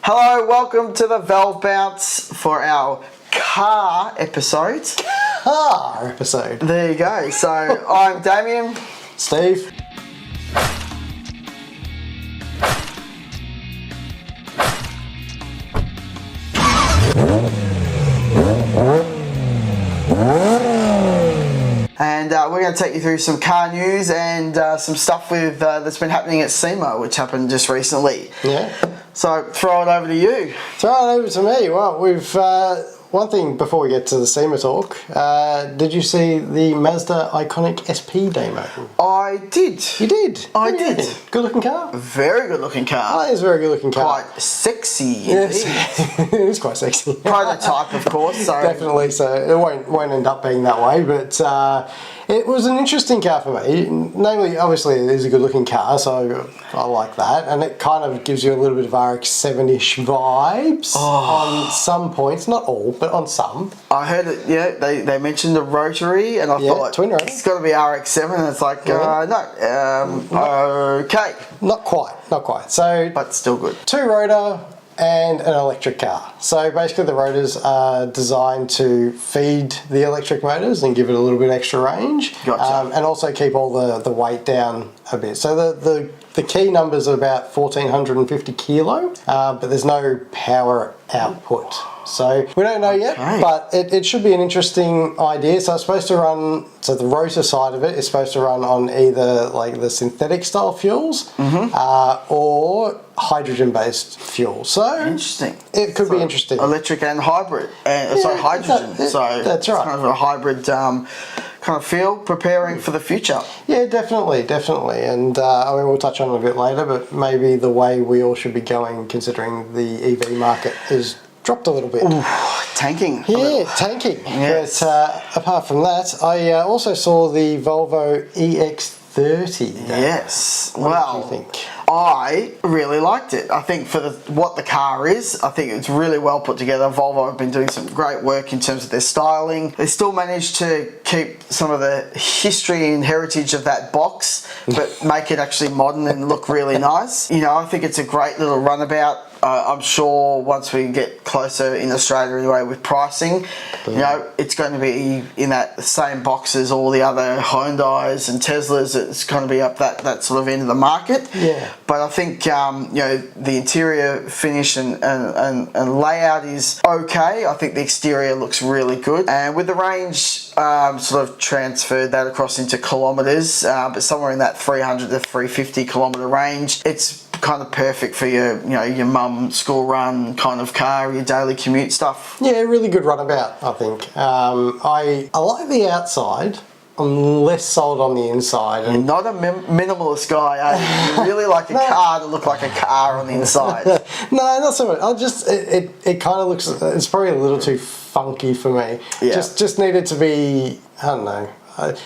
Hello, welcome to the Valve Bounce for our car episode. Car episode. There you go. So I'm Damien. Steve. And we're going to take you through some car news and some stuff with that's been happening at SEMA, which happened just recently. Yeah. So throw it over to you. Throw it over to me. Well, we've one thing before we get to the SEMA talk. Did you see the Mazda Iconic SP demo? I did. You did? I did. Good looking car? Very good looking car. It is a very good looking car. Quite sexy. Yes. It is quite sexy. Prototype, of course. So. Definitely, so it won't end up being that way, but it was an interesting car for me. Namely, obviously it is a good looking car, so I like that, and it kind of gives you a little bit of RX-7-ish vibes on some points, not all, but on some. I heard it, yeah, they mentioned the rotary, and I thought, twin rotor. It's got to be RX-7, and it's like, okay. Not quite. So, But still good. two rotor and an electric car. So basically the rotors are designed to feed the electric motors and give it a little bit extra range. Gotcha. And also keep all the weight down a bit. So the key numbers are about 1,450 kilo, but there's no power output. So we don't know yet, but it should be an interesting idea. So it's supposed to run, so the rotor side of it is supposed to run on either like the synthetic style fuels or hydrogen-based fuel. So Interesting. it could be interesting. Electric and hybrid, and hydrogen. That's right. It's kind of a hybrid kind of feel, preparing for the future. Yeah, definitely. And I mean, we'll touch on it a bit later, but maybe the way we all should be going, considering the EV market is dropped a little bit. Ooh, tanking. Yeah, tanking. Yes. But apart from that, I also saw the Volvo EX30. Yes. What did you think? I really liked it. I think for what the car is, I think it's really well put together. Volvo have been doing some great work in terms of their styling. They still managed to keep some of the history and heritage of that box, but make it actually modern and look really nice. You know, I think it's a great little runabout. I'm sure once we get closer in Australia anyway with pricing, you know, it's going to be in that same box as all the other Hyundais and Teslas. It's going to be up that sort of end of the market. Yeah. But I think, you know, the interior finish and layout is okay. I think the exterior looks really good. And with the range, sort of transferred that across into kilometres, but somewhere in that 300 to 350 kilometre range. It's kind of perfect for your mum school run kind of car, your daily commute stuff. Yeah, really good runabout, I think. I like the outside. I'm less sold on the inside. You're not a minimalist guy, are you? You really like a car to look like a car on the inside. No, not so much. It kind of looks, it's probably a little too funky for me. Yeah. Just needed to be, I don't know.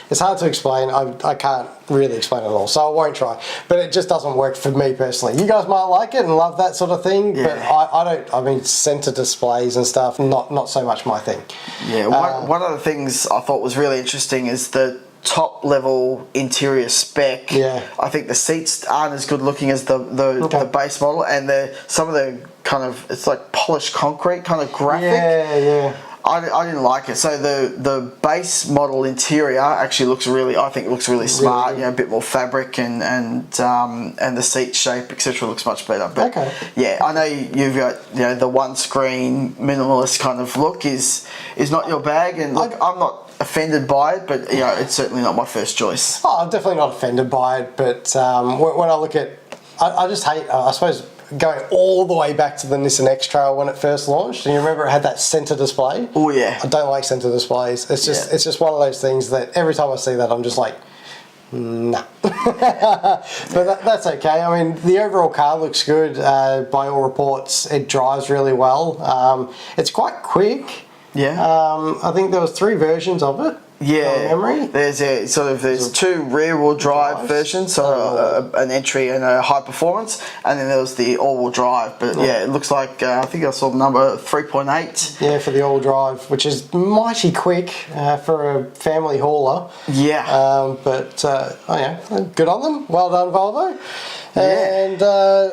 It's hard to explain. I can't really explain it all, so I won't try. But it just doesn't work for me personally. You guys might like it and love that sort of thing, but I don't. I mean, center displays and stuff, not so much my thing. Yeah, one of the things I thought was really interesting is the top level interior spec. Yeah. I think the seats aren't as good looking as the base model, and some of the kind of, it's like polished concrete kind of graphic. Yeah. I didn't like it. So the base model interior actually looks really, I think it looks really smart. Really? You know, a bit more fabric and the seat shape, etc. looks much better. But yeah, I know you've got, you know, the one screen minimalist kind of look is not your bag, and look, I'm not offended by it, but you know, it's certainly not my first choice. Oh, I'm definitely not offended by it, but when I look at, I just hate, I suppose, going all the way back to the Nissan X-Trail when it first launched, and you remember it had that center display. Oh yeah. I don't like center displays. It's just one of those things that every time I see that, I'm just like, nah. But that's okay. I mean, the overall car looks good. By all reports, it drives really well. It's quite quick. Yeah. I think there was 3 versions of it. Yeah, memory. There's two rear-wheel drive versions, so an entry and a high performance, and then there was the all-wheel drive. But yeah, it looks like I think I saw the number 3.8. Yeah, for the all drive, which is mighty quick for a family hauler. Yeah. But oh yeah, good on them. Well done, Volvo. And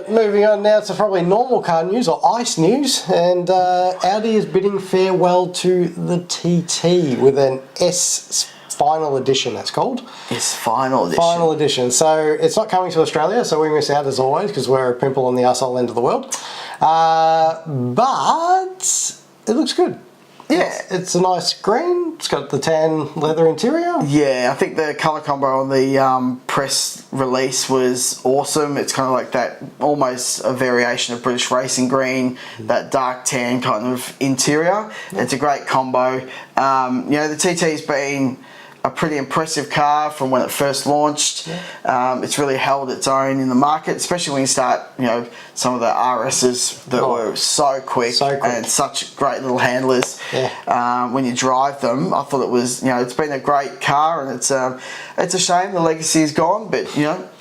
moving on now to probably normal car news or ICE news, and Audi is bidding farewell to the TT with an S Final Edition, that's called. It's Final Edition. Final Edition. So it's not coming to Australia, so we miss out as always because we're a pimple on the arsehole end of the world. But it looks good. Yeah. It's a nice green. It's got the tan leather interior. Yeah, I think the colour combo on the press release was awesome. It's kind of like that, almost a variation of British Racing Green, that dark tan kind of interior. It's a great combo. The TT's been a pretty impressive car from when it first launched. It's really held its own in the market, especially when you start, some of the RSs that were so quick and such great little handlers. When you drive them, I thought it was, it's been a great car, and it's a shame the legacy is gone, but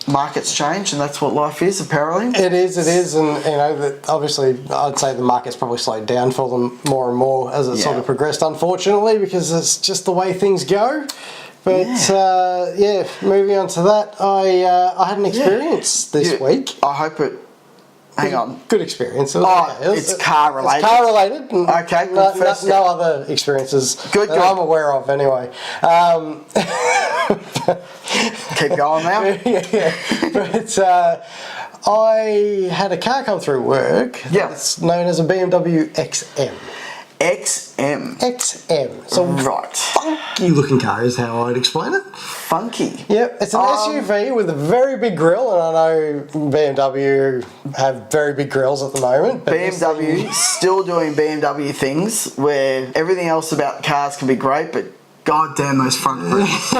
markets change, and that's what life is, apparently. It is, and that obviously I'd say the market's probably slowed down for them more and more as it sort of progressed, unfortunately, because it's just the way things go. But moving on to that, I had an experience this week. I hope it. Hang on. Good experience. It's car related. It's car related. Okay. No other experiences good. I'm aware of, anyway. Keep going now. But I had a car come through work. That's known as a BMW XM. XM. So right. Funky looking car is how I'd explain it. Funky. Yep, it's an SUV with a very big grille, and I know BMW have very big grills at the moment. But BMW still doing BMW things where everything else about cars can be great, but god damn those front grills.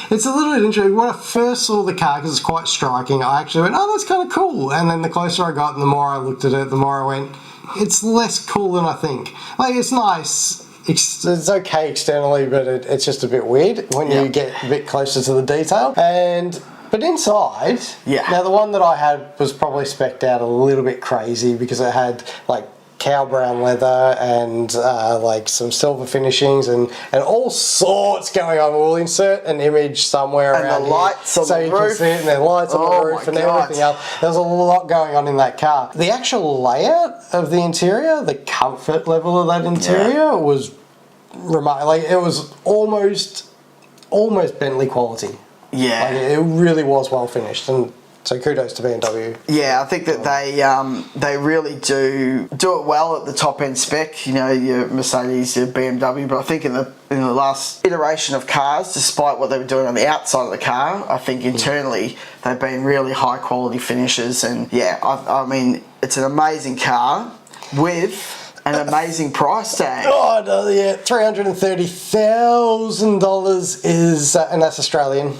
It's a little bit interesting. When I first saw the car, because it's quite striking, I actually went, oh, that's kind of cool. And then the closer I got and the more I looked at it, the more I went, it's less cool than I think. Like, it's nice. It's okay externally, but it's just a bit weird when you get a bit closer to the detail. But inside, now the one that I had was probably specced out a little bit crazy because it had like cow brown leather and like some silver finishings and all sorts going on. We'll insert an image somewhere and around the lights here on so the you roof. can see it, and the lights on the roof and everything else. There was a lot going on in that car. The actual layout of the interior, the comfort level of that interior was remarkable. Like, it was almost Bentley quality. Yeah, like, it really was well finished, and so kudos to BMW. Yeah, I think that they really do it well at the top end spec. Your Mercedes, your BMW, but I think in the last iteration of cars, despite what they were doing on the outside of the car, I think internally they've been really high quality finishes. And I mean, it's an amazing car with an amazing price tag. Oh no, yeah, $330,000 is, and that's Australian.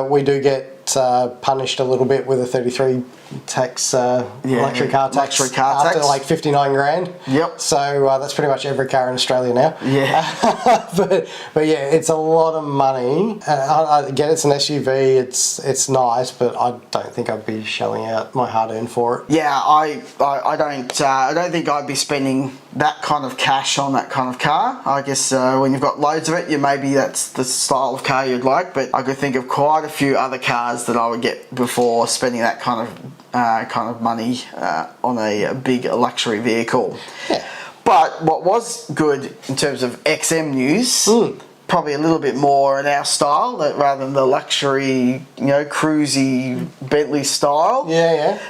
We do get punished a little bit with a 33 tax, luxury car tax after like 59 grand. Yep. So that's pretty much every car in Australia now. Yeah. but yeah, it's a lot of money. I get it's an SUV. It's nice, but I don't think I'd be shelling out my hard earned for it. Yeah, I don't think I'd be spending that kind of cash on that kind of car. I guess when you've got loads of it, maybe that's the style of car you'd like. But I could think of quite a few other cars that I would get before spending that kind of money on a big luxury vehicle. Yeah. But what was good in terms of XM news, probably a little bit more in our style, rather than the luxury, cruisy Bentley style.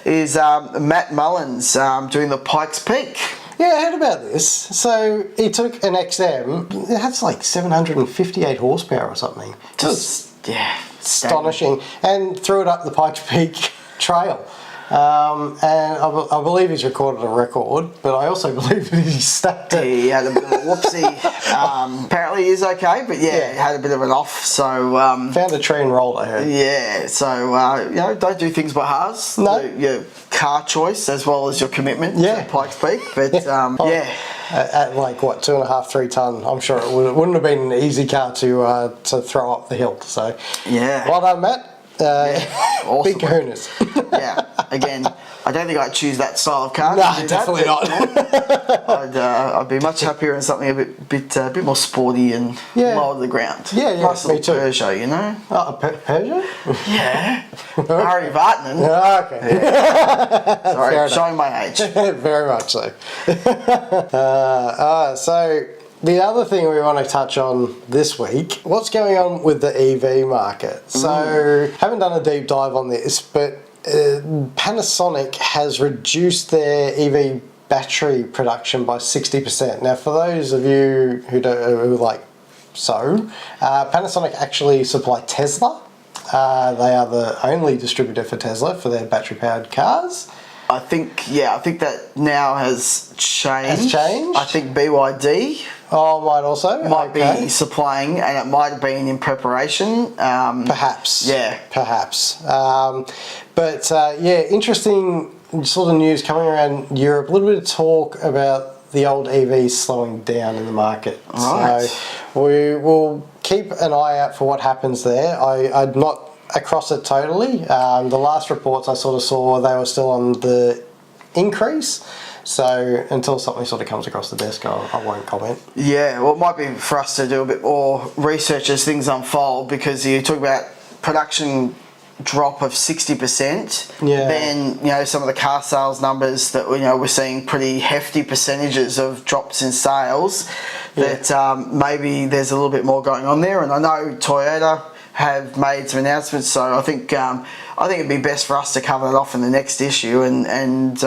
Is Matt Mullins doing the Pikes Peak. Yeah, I heard about this. So he took an XM. It has like 758 horsepower or something. Just astonishing, and threw it up the Pikes Peak trail. And I believe he's recorded a record, but I also believe that he stacked it. He had a bit of a whoopsie. Apparently he's okay, but he had a bit of an off. So found a tree and rolled, I heard. Yeah, so don't do things by halves. No. Your car choice as well as your commitment to Pikes Peak. But at like what, 2.5, 3 ton, I'm sure it wouldn't have been an easy car to throw up the hill. So well done, Matt. Awesome. Big kahunas. again, I don't think I'd choose that style of car. No, definitely not. I'd be much happier in something a bit more sporty and lower to the ground. Yeah, nice me little too. Peugeot, you know. Oh, a Peugeot? Yeah, Harry Vartman. Okay. Sorry, Fair showing my age. Very much so. So the other thing we want to touch on this week, what's going on with the EV market? So haven't done a deep dive on this, but Panasonic has reduced their EV battery production by 60%. Now, for those of you who Panasonic actually supply Tesla. They are the only distributor for Tesla for their battery-powered cars. I think that now has changed. I think BYD might be supplying, and it might have been in preparation. Perhaps. Yeah. Perhaps. Interesting sort of news coming around Europe. A little bit of talk about the old EVs slowing down in the market. Right. So we will keep an eye out for what happens there. I'm not across it totally. The last reports I sort of saw, they were still on the increase. So until something sort of comes across the desk, I won't comment. Yeah, well, it might be for us to do a bit more research as things unfold, because you talk about production drop of 60%. Yeah. Then some of the car sales numbers that we're seeing pretty hefty percentages of drops in sales. Yeah. That maybe there's a little bit more going on there, and I know Toyota have made some announcements, so I think it'd be best for us to cover that off in the next issue and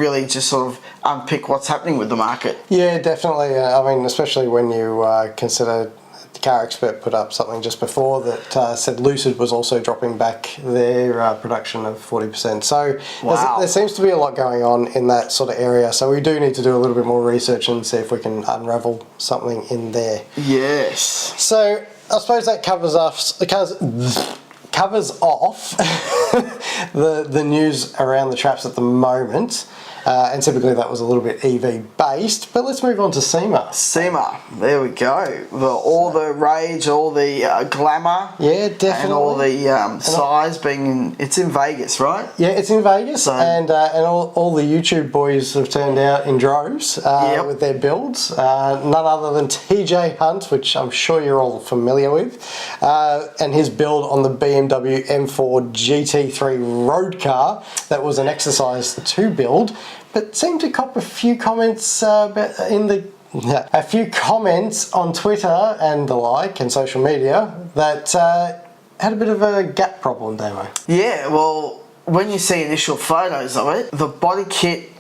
really just sort of unpick what's happening with the market. Yeah, definitely. I mean, especially when you consider the Car Expert put up something just before that said Lucid was also dropping back their production of 40%. So wow. there seems to be a lot going on in that sort of area. So we do need to do a little bit more research and see if we can unravel something in there. Yes. So I suppose that covers off the news around the traps at the moment. And typically that was a little bit EV based, but let's move on to SEMA. SEMA, there we go. All the rage, all the glamour. Yeah, definitely. And all the size it's in Vegas, right? Yeah, it's in Vegas, and all the YouTube boys have turned out in droves with their builds. None other than TJ Hunt, which I'm sure you're all familiar with, and his build on the BMW M4 GT3 road car that was an exercise to build, but seemed to cop a few comments on Twitter and the like and social media that had a bit of a gap problem, Damo. Yeah, well, when you see initial photos of it, the body kit,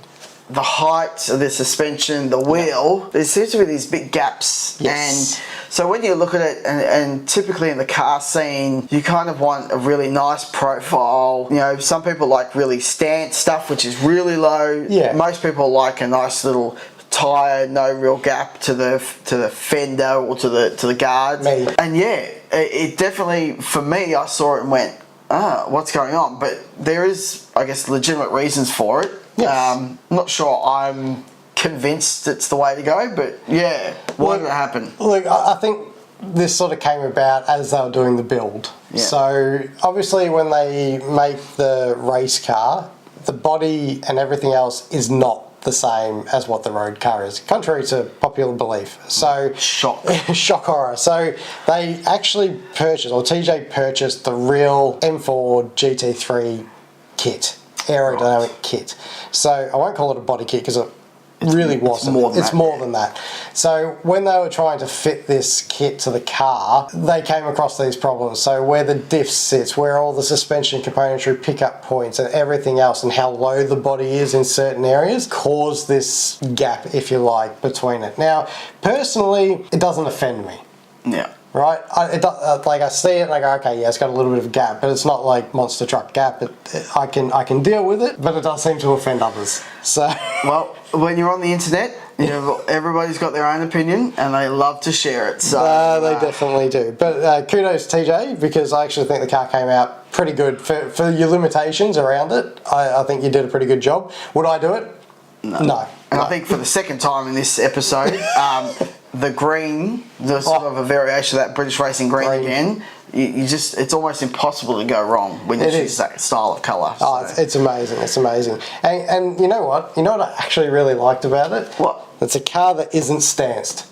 the height of the suspension, the wheel, there seems to be these big gaps. Yes. And so when you look at it, and typically in the car scene, you kind of want a really nice profile. Some people like really stance stuff, which is really low. Yeah. Most people like a nice little tyre, no real gap to the fender or to the guards. Me. And yeah, it definitely, for me, I saw it and went, what's going on? But there is, I guess, legitimate reasons for it. Yes. Not sure I'm convinced it's the way to go, but yeah, why did it happen? Look, I think this sort of came about as they were doing the build. Yeah. So obviously when they make the race car, the body and everything else is not the same as what the road car is, contrary to popular belief. So shock horror. So they actually TJ purchased the real M4 GT3 kit, aerodynamic kit. So I won't call it a body kit because it really wasn't. It's more than that. So when they were trying to fit this kit to the car, they came across these problems. So where the diff sits, where all the suspension componentry pickup points and everything else, and how low the body is in certain areas, caused this gap, if you like, between it. Now, personally, it doesn't offend me. Yeah. Right? I see it and I go, okay, yeah, it's got a little bit of a gap, but it's not like monster truck gap. I can deal with it, but it does seem to offend others. So, well, when you're on the internet, everybody's got their own opinion and they love to share it. So they definitely do. But kudos to TJ, because I actually think the car came out pretty good for your limitations around it. I think you did a pretty good job. Would I do it? No. And I think for the second time in this episode, the green, the sort of a variation of that British Racing green again, you just, it's almost impossible to go wrong when you choose that style of colour. Oh, it's amazing. It's amazing. And you know what? You know what I actually really liked about it? What? It's a car that isn't stanced.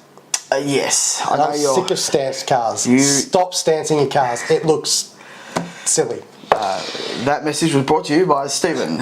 Yes, I And know I'm you're sick of stanced cars. Stop stancing your cars. It looks silly. That message was brought to you by Stephen.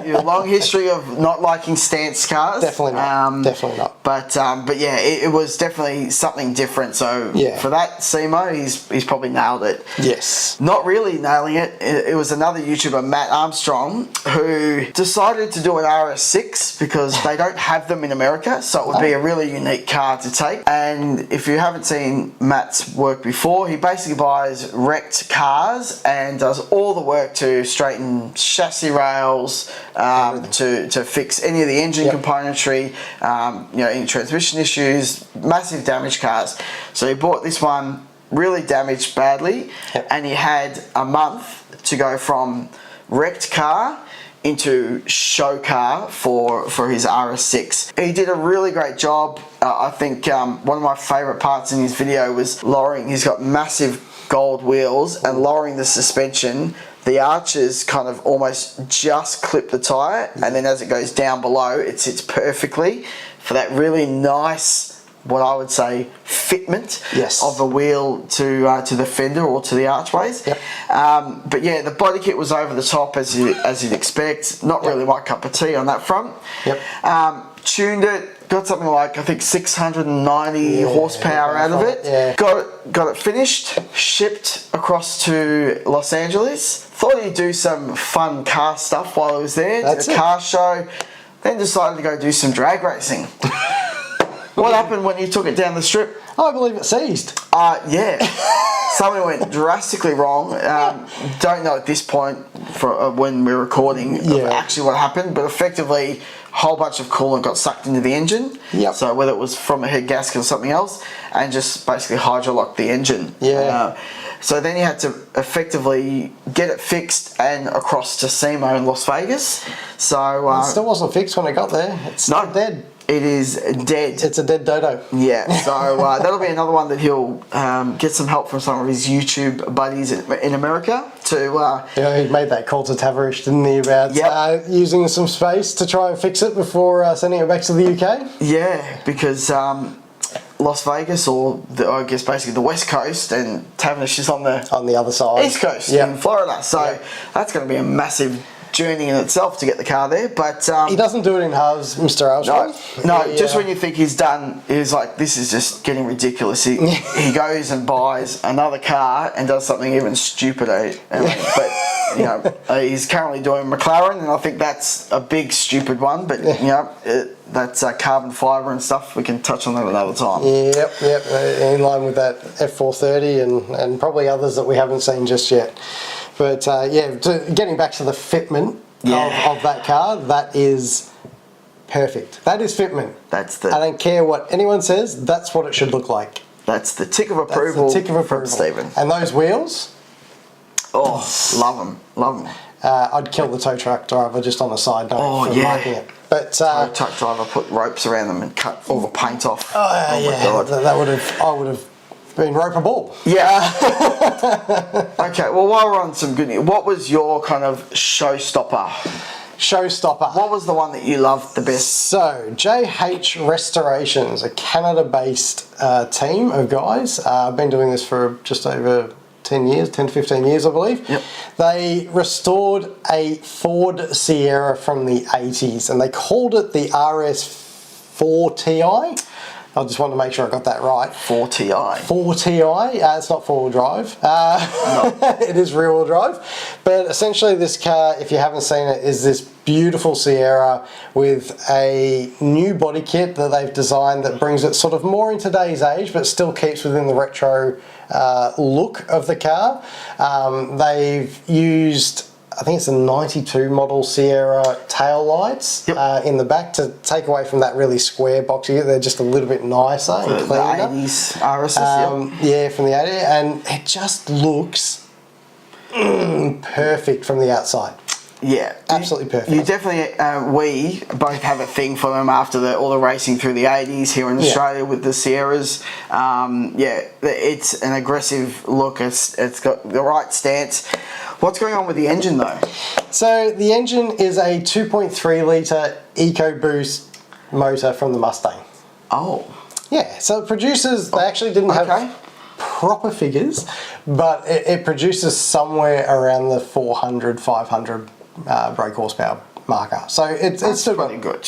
Your long history of not liking stance cars. Definitely not. Definitely not. But yeah, it was definitely something different. So for that SEMA, he's probably nailed it. Yes. Not really nailing it. It was another YouTuber, Matt Armstrong, who decided to do an RS6 because they don't have them in America. So it would be a really unique car to take. And if you haven't seen Matt's work before, he basically buys wrecked cars and does all the work to straighten chassis rails, to fix any of the engine componentry, any transmission issues, massive damaged cars. So he bought this one really damaged badly, and he had a month to go from wrecked car into show car for his RS6. He did a really great job. I think one of my favourite parts in his video was lowering. He's got massive gold wheels and lowering the suspension. The arches kind of almost just clip the tyre, and then as it goes down below, it sits perfectly for that really nice, what I would say, fitment of the wheel to the fender or to the archways. But yeah, the body kit was over the top as you'd expect. Not really my cup of tea on that front. Tuned it, got something like, I think, 690 horsepower out of it. Got it finished, shipped across to Los Angeles. Thought he'd do some fun car stuff while he was there. Did a car show. Then decided to go do some drag racing. What happened when you took it down the strip? I believe it seized. Something went drastically wrong. Don't know at this point for when we're recording actually what happened, but effectively a whole bunch of coolant got sucked into the engine. So whether it was from a head gasket or something else, and just basically hydrolocked the engine. So then you had to effectively get it fixed and across to SEMA in Las Vegas. So it still wasn't fixed when it got there. It's not dead. It is dead. It's a dead dodo. Yeah, so that'll be another one that he'll get some help from some of his YouTube buddies in America to... he made that call to Tavarish, didn't he, about using some space to try and fix it before sending it back to the UK? Yeah, because Las Vegas, or I guess basically the West Coast, and Tavish is on the other side. East Coast in Florida. So that's going to be a massive journey in itself to get the car there, but he doesn't do it in halves, Mr. Armstrong. No, just when you think he's done, he's like, this is just getting ridiculous. He goes and buys another car and does something even stupider. But he's currently doing McLaren, and I think that's a big stupid one. But that's carbon fibre and stuff. We can touch on that another time. Yep. In line with that F430 and probably others that we haven't seen just yet. But getting back to the fitment of that car, that is perfect. That is fitment. I don't care what anyone says, that's what it should look like. That's the tick of approval, from Stephen. And those wheels? Oh, love them. I'd kill the tow truck driver just on the side note for liking it. But tow truck driver put ropes around them and cut all the paint off. My God. I would have been ropeable. Okay, well, while we're on some good news, what was your kind of showstopper? What was the one that you loved the best? So, JH Restorations, a Canada-based team of guys. I've been doing this for just over 10 to 15 years, I believe. They restored a Ford Sierra from the 80s, and they called it the RS4 Ti. I just wanted to make sure I got that right. 4Ti. 4Ti. It's not four-wheel drive. No. It is rear-wheel drive. But essentially this car, if you haven't seen it, is this beautiful Sierra with a new body kit that they've designed that brings it sort of more in today's age, but still keeps within the retro look of the car. They've used, I think it's a 92 model Sierra tail lights in the back to take away from that really square box. They're just a little bit nicer and cleaner. The 80s RSs, yeah, from the 80s, and it just looks perfect from the outside. Yeah, Absolutely perfect. You definitely, we both have a thing for them after all the racing through the 80s here in Australia with the Sierras. It's an aggressive look. It's got the right stance. What's going on with the engine though? So the engine is a 2.3 litre EcoBoost motor from the Mustang. Oh. Yeah, so it produces, they actually didn't have proper figures, but it produces somewhere around the 400, 500 brake horsepower marker. So it's still pretty good.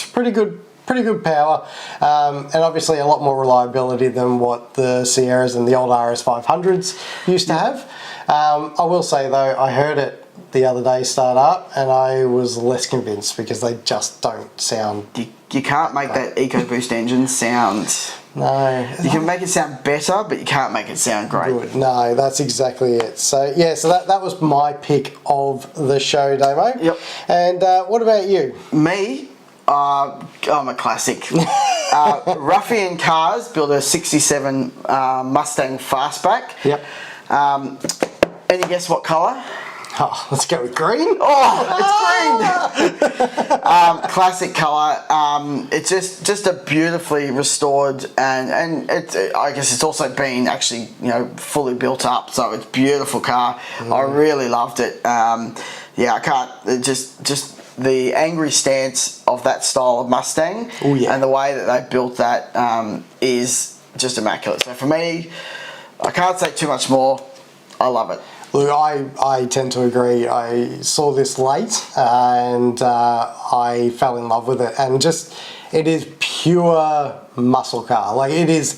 Pretty good power, and obviously a lot more reliability than what the Sierras and the old RS500s used to have. I will say though, I heard it the other day start up and I was less convinced because they just don't sound... You can't make that EcoBoost engine sound... No. You can make it sound better, but you can't make it sound great. Good. No, that's exactly it. So yeah, so that was my pick of the show, Damo. Yep. And what about you? Me, I'm a classic. Ruffian Cars built a 67 Mustang Fastback. Yep. Any guess what colour? Oh, let's go with green. Oh, it's green. Classic colour. It's just a beautifully restored, and I guess it's also been actually fully built up, so it's a beautiful car. I really loved it. I can't just the angry stance of that style of Mustang, and the way that they built that is just immaculate. So for me, I can't say too much more. I love it. Look, I tend to agree. I saw this late and I fell in love with it, and just it is pure muscle car. Like it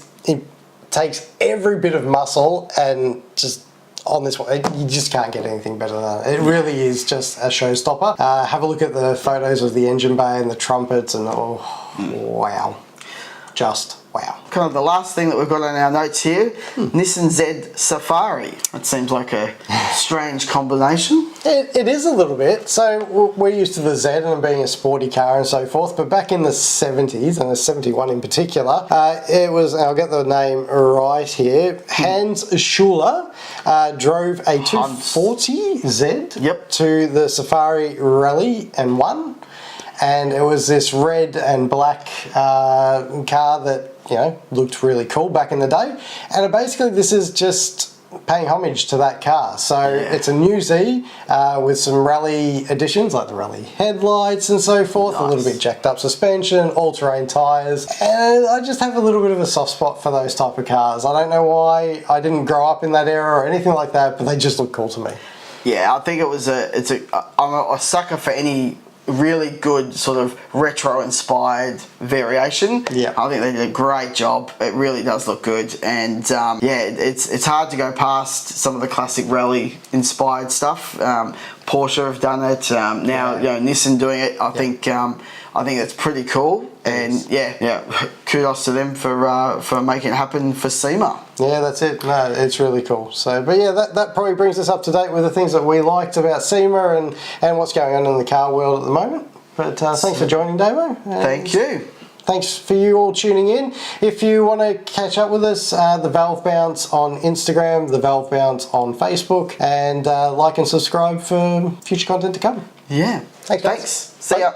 takes every bit of muscle, and just on this one, you just can't get anything better than that. It really is just a showstopper. Have a look at the photos of the engine bay and the trumpets, and wow, just wow. Kind of the last thing that we've got on our notes here, Nissan Z Safari. It seems like a strange combination. It is a little bit. So we're used to the Z and being a sporty car and so forth, but back in the 70s, and the 71 in particular, it was, and I'll get the name right here, Hans Schuler drove a 240Z to the Safari Rally and won. And it was this red and black car that looked really cool back in the day. And basically this is just paying homage to that car. So it's a new Z with some rally additions like the rally headlights and so forth, a little bit jacked up suspension, all-terrain tyres, and I just have a little bit of a soft spot for those type of cars. I don't know why. I didn't grow up in that era or anything like that, but they just look cool to me. Yeah, I think I'm a sucker for any really good sort of retro inspired variation. I think they did a great job. It really does look good, and it's hard to go past some of the classic rally inspired stuff. Porsche have done it now. Nissan doing it. I think that's pretty cool, and kudos to them for making it happen for SEMA. Yeah, that's it. No, it's really cool. So, but yeah, that probably brings us up to date with the things that we liked about SEMA and what's going on in the car world at the moment. But thanks for joining, Damo. Thank you. Thanks for you all tuning in. If you want to catch up with us, the Valve Bounce on Instagram, the Valve Bounce on Facebook, and like and subscribe for future content to come. Yeah. Thanks. See ya.